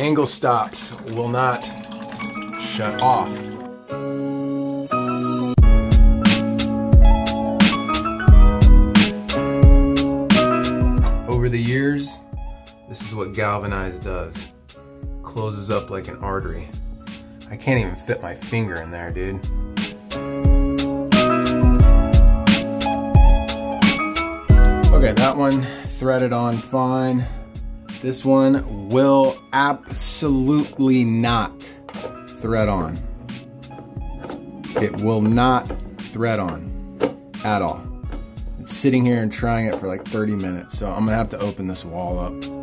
angle stops will not shut off. Over the years, this is what galvanized does. Closes up like an artery. I can't even fit my finger in there, dude. Okay, that one threaded on fine. This one will absolutely not thread on. It will not thread on at all. It's sitting here and trying it for like 30 minutes, so I'm gonna have to open this wall up.